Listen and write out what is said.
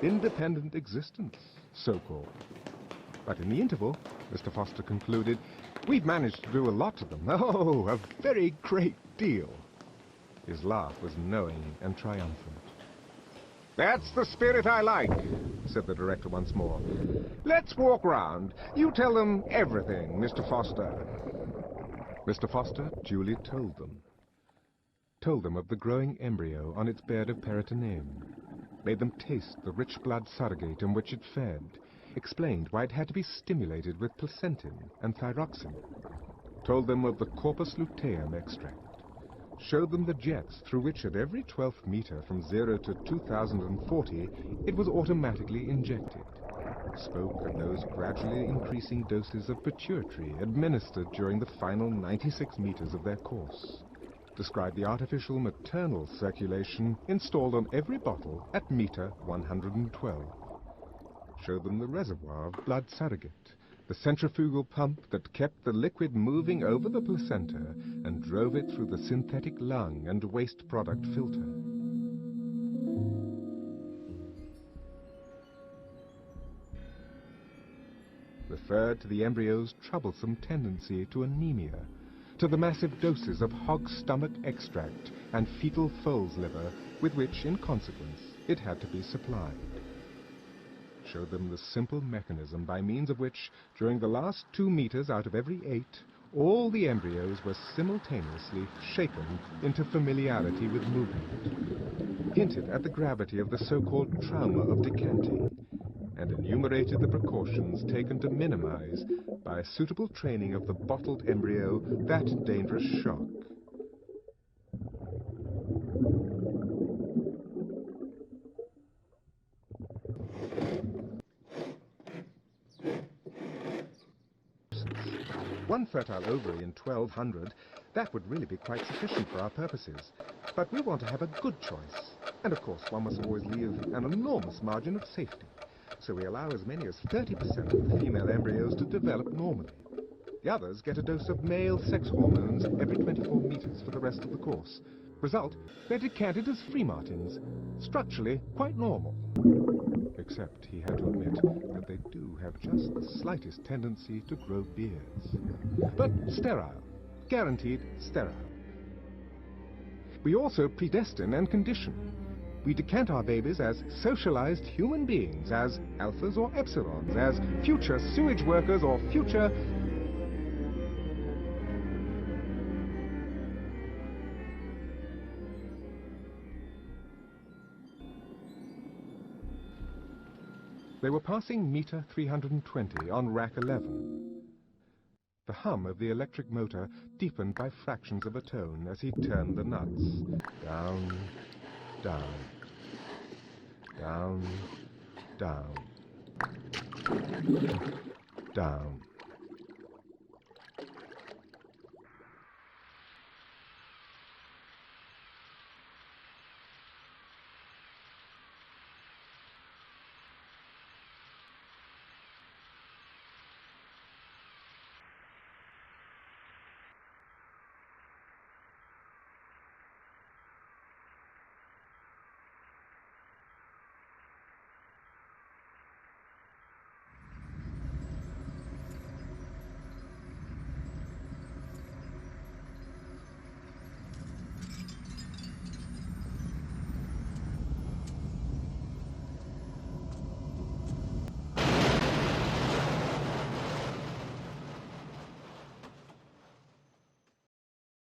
independent existence, so-called. But in the interval, Mr. Foster concluded, we've managed to do a lot to them. Oh, a very great deal. His laugh was knowing and triumphant. That's the spirit I like, said the director once more. Let's walk round. You tell them everything, Mr. Foster. Mr. Foster duly told them. Told them of the growing embryo on its bed of peritoneum. Made them taste the rich blood surrogate in which it fed. Explained why it had to be stimulated with placentin and thyroxine. Told them of the corpus luteum extract. Showed them the jets through which at every 12th meter from 0 to 2040 it was automatically injected. Spoke of those gradually increasing doses of pituitary administered during the final 96 meters of their course. Described the artificial maternal circulation installed on every bottle at meter 112. Showed them the reservoir of blood surrogate, the centrifugal pump that kept the liquid moving over the placenta and drove it through the synthetic lung and waste product filter. Referred to the embryo's troublesome tendency to anemia, to the massive doses of hog stomach extract and fetal foal's liver with which, in consequence, it had to be supplied. Showed them the simple mechanism by means of which, during the last 2 meters out of every 8, all the embryos were simultaneously shapen into familiarity with movement. Hinted at the gravity of the so-called trauma of decanting, and enumerated the precautions taken to minimize, by suitable training of the bottled embryo, that dangerous shock. One fertile ovary in 1200, that would really be quite sufficient for our purposes. But we want to have a good choice. And of course, one must always leave an enormous margin of safety. So we allow as many as 30% of the female embryos to develop normally. The others get a dose of male sex hormones every 24 meters for the rest of the course. Result, they're decanted as free martins, structurally quite normal. Except he had to admit that they do have just the slightest tendency to grow beards. But sterile. Guaranteed sterile. We also predestine and condition. We decant our babies as socialized human beings, as alphas or epsilons, as future sewage workers or future... They were passing meter 320 on rack 11. The hum of the electric motor deepened by fractions of a tone as he turned the nuts. Down, down, down, down, down.